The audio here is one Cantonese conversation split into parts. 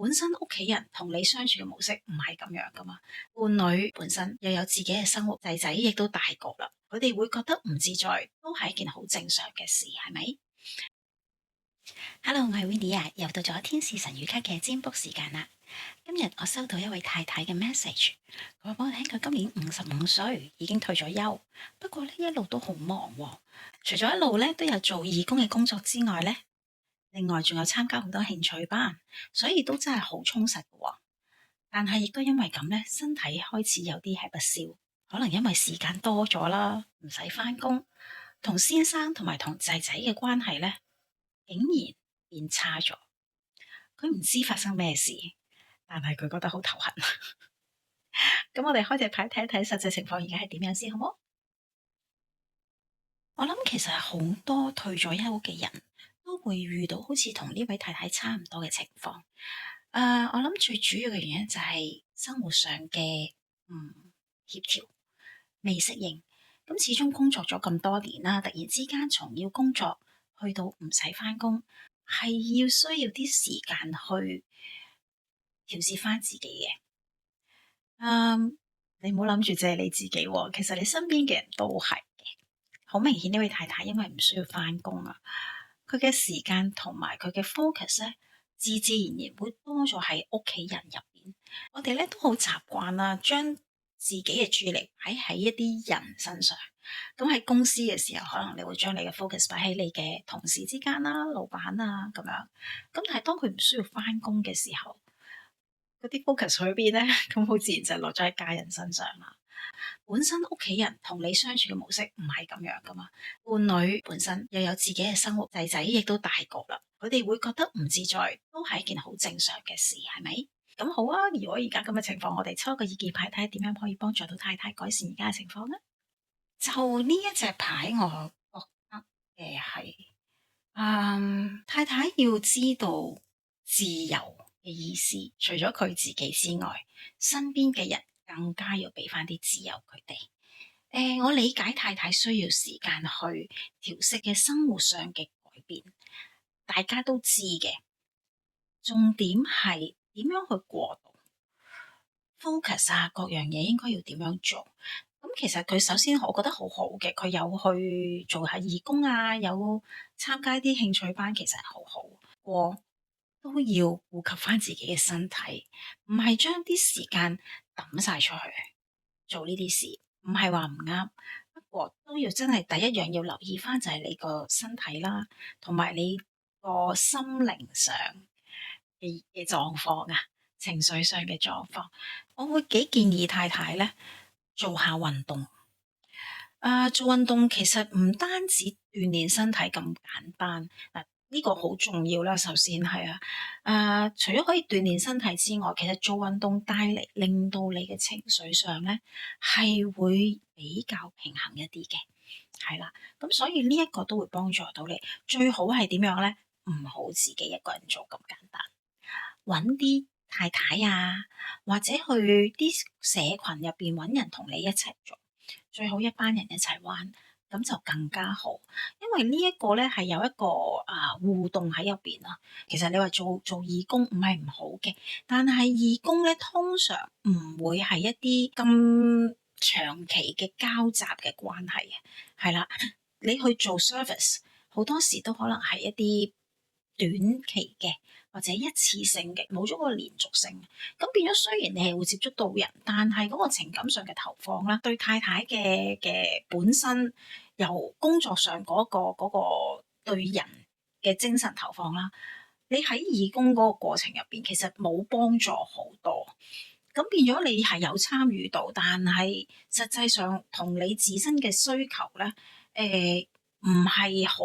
本身屋企人同你相處嘅模式唔係咁樣噶嘛，伴侶本身又有自己嘅生活，仔仔亦都大個啦，佢哋會覺得唔自在，都係一件好正常嘅事，係咪？Hello，我係 Winnie 啊，又到咗天使神語卡嘅占卜時間啦。今日我收到一位太太嘅 message，佢話俾我聽佢今年55歲，已經退咗休，不過呢一路都好忙喎。除咗一路咧都有做義工嘅工作之外咧，另外仲有參加好多興趣班，所以都真係好充實嘅喎。但係亦都因為咁咧，身體開始有啲吃不消，可能因為時間多咗啦，唔使返工，同先生同埋同仔仔嘅關係咧，竟然變差咗。佢唔知發生咩事，但係佢覺得好頭痕。咁我哋開隻牌睇一睇實際情況而家係點樣先，好冇？我諗其實好多退咗休嘅人都會遇到好似同呢位太太差唔多嘅情況。我諗最主要嘅原因就係生活上嘅唔協調，未適應。咁始終工作咗咁多年啦，突然之間從要工作去到唔使返工，係要需要啲時間去調節返自己嘅。你唔好諗住淨係你自己喎，其實你身邊嘅人都係嘅。好明顯呢位太太因為唔需要返工啊，佢嘅時間同埋佢嘅 focus 咧，自自然然會多咗喺屋企人入邊。我哋咧都好習慣啦，將自己嘅注意力擺喺一啲人身上。咁喺公司嘅時候，可能你會將你嘅 focus 擺喺你嘅同事之間啦、老闆啊咁樣。咁但係當佢唔需要返工嘅時候，嗰啲 focus 去邊咧？咁好自然就落咗喺家人身上啦。本身屋企人同你相處嘅模式唔係咁樣噶嘛，伴侶本身又有自己嘅生活，仔仔亦都大個啦，佢哋會覺得唔自在，都係一件好正常嘅事，係咪？咁好啊，如果而家咁嘅情況，我哋抽一個意見牌睇下點樣可以幫助到太太改善而家嘅情況咧。就呢一隻牌，我覺得嘅係，太太要知道自由嘅意思，除咗佢自己之外，身邊嘅人更加要俾翻啲自由佢哋。我理解太太需要時間去調適嘅生活上嘅改變，大家都知嘅。重點係點樣去過渡 focus 啊，各樣嘢應該要點樣做。咁其實佢首先我覺得好好嘅，佢有去做下義工啊，有參加啲興趣班，其實係好好。過都要顧及翻自己嘅身體，唔係將啲時間抌晒出去做呢啲事，唔係話唔啱。不過都要真係第一樣要留意翻就係你個身體啦，同埋你個心靈上嘅狀況啊，情緒上嘅狀況，我會幾建議太太咧做下運動。做運動其實唔單止鍛煉身體咁簡單，嗱呢個好重要啦。首先係除咗可以鍛煉身體之外，其實做運動帶嚟令到你嘅情緒上咧係會比較平衡一啲嘅，係啦。咁所以呢一個都會幫助到你。最好係點樣咧？唔好自己一個人做咁簡單，揾啲太太啊，或者去啲社群入邊揾人同你一齊做。最好一班人一齊玩，咁就更加好。因為呢一個咧係有一個互動喺入邊啊。其實你話做義工唔係唔好嘅，但係義工咧通常唔會係一啲咁長期嘅交集嘅關係嘅，係啦。你去做 service 好多時都可能係一啲短期嘅，或者一次性嘅，冇咗個連續性。咁變咗，雖然你係會接觸到人，但係嗰個情感上嘅投放啦，對太太嘅本身由工作上嗰個對人嘅精神投放啦，你喺義工嗰個過程入邊，其實冇幫助好多。咁變咗你係有參與到，但係實際上同你自身嘅需求咧，唔係好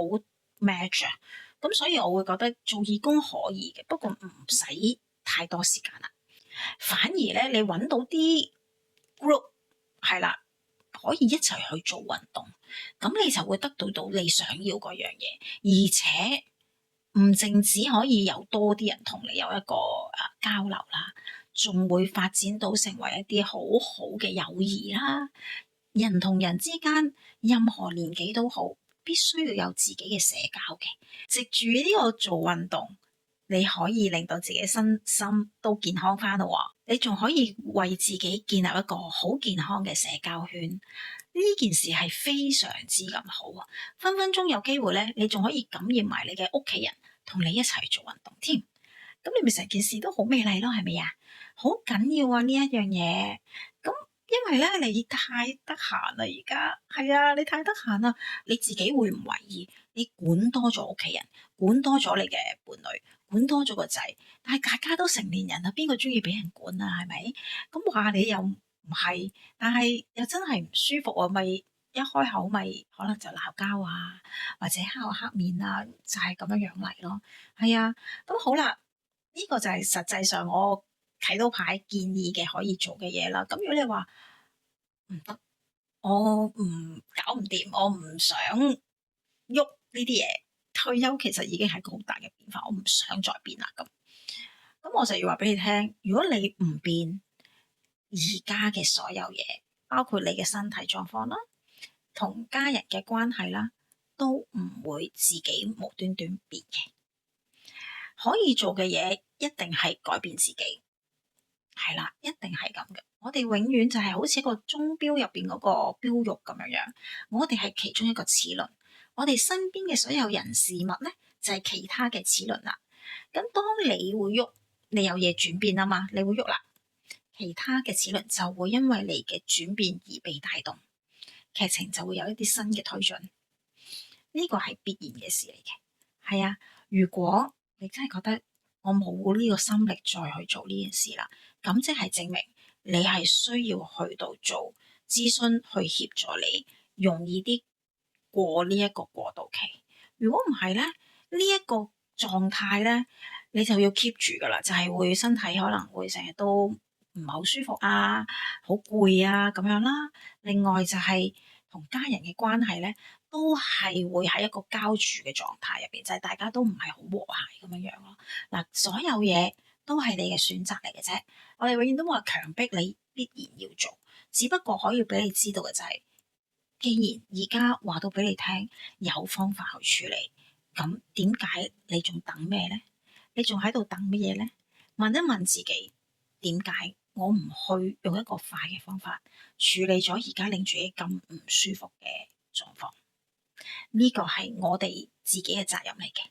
match 啊。咁所以我會覺得做義工可以嘅，不過唔使太多時間啦。反而咧，你揾到啲 group 係啦，可以一齊去做運動，咁你就會得到你想要嗰樣嘢，而且唔淨止可以有多啲人同你有一個交流啦，仲會發展到成為一啲好好嘅友誼啦。人同人之間，任何年紀都好，必須要有自己嘅社交嘅。藉住呢個做運動，你可以令到自己身心都健康翻咯。你仲可以為自己建立一個好健康嘅社交圈，呢件事係非常之咁好啊！分分鐘有機會咧，你仲可以感染埋你嘅屋企人，同你一齊做運動添。咁你咪成件事都好美麗咯，係咪啊？好緊要啊呢一樣嘢。咁因為咧你太得閒啦，而家係啊，你太得閒啦，你自己會唔懷疑？你管多咗屋企人，管多咗你嘅伴侶，管多咗個仔，但係大家都成年人啦，邊個中意俾人管啊？係咪？咁話你又唔係，但係又真係唔舒服啊，咪一開口咪可能就鬧交啊，或者黑口黑面啊，就係咁樣樣嚟咯。係啊，咁好啦。呢個就係實際上我睇到牌建議嘅可以做嘅嘢啦。咁如果你話唔得，我唔搞唔掂，我唔想喐呢啲嘢，退休其實已經係一個好大嘅變化，我唔想再變啦。咁我就要話俾你聽，如果你唔變而家嘅所有嘢，包括你嘅身體狀況啦，同家人嘅關係啦，都唔會自己無端端變嘅。可以做嘅嘢一定係改變自己。係啦，一定係咁嘅。我哋永遠就係好似一個鐘錶入邊嗰個錶玉咁樣樣，我哋係其中一個齒輪，我哋身邊嘅所有人事物咧就係其他嘅齒輪啦。咁當你會喐，你有嘢轉變啊嘛，你會喐啦，其他嘅齒輪就會因為你嘅轉變而被帶動，劇情就會有一啲新嘅推進。呢個係必然嘅事嚟嘅。係啊，如果你真係覺得我冇呢個心力再去做呢件事啦，咁即係證明你係需要去到做諮詢，去協助你容易啲過呢一個過渡期。如果唔係咧，呢一個狀態咧，你就要 keep 住噶啦，就係會身體可能會成日都唔係好舒服啊，好攰啊咁樣啦。另外就係同家人嘅關係咧，都係會喺一個膠住嘅狀態入邊，就係大家都唔係好和諧咁樣樣咯。嗱，所有嘢都係你嘅選擇嚟嘅啫。我哋永遠都話強迫你必然要做，只不過可以俾你知道嘅就係，既然而家話到俾你聽有方法去處理，咁點解你仲等咩咧？你仲喺度等乜嘢咧？問一問自己，點解我唔去用一個快嘅方法處理咗而家令住你咁唔舒服嘅狀況？呢個係我哋自己嘅責任嚟嘅。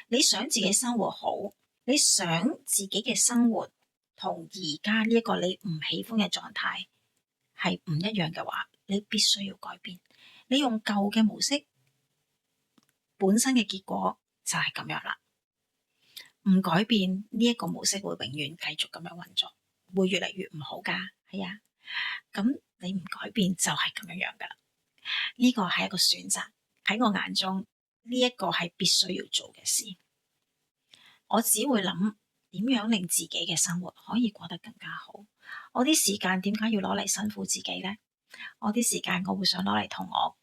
你想自己生活好，你想自己嘅生活同而家呢一個你唔喜歡嘅狀態係唔一樣嘅話，你必須要改變。你用舊嘅模式，本身嘅結果就係咁樣啦。唔改變呢一個模式會永遠繼續咁樣運作，會越嚟越唔好噶。係啊，咁你唔改變就係咁樣樣噶啦。呢個係一個選擇，喺我眼中呢一個係必須要做嘅事。我只會諗點樣令自己嘅生活可以過得更加好。我啲時間點解要攞嚟辛苦自己呢？我啲時間我會想攞嚟同我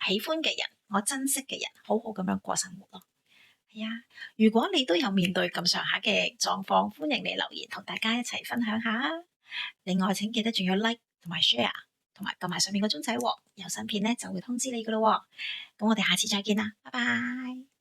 喜歡嘅人、我珍惜嘅人好好咁樣過生活咯。係啊，如果你都有面對咁上下嘅狀況，歡迎你留言同大家一齊分享下。另外請記得仲要 like 同埋 share，同埋撳埋上面個鐘仔喎，有新片咧就會通知你噶咯。咁我哋下次再見啦，拜拜。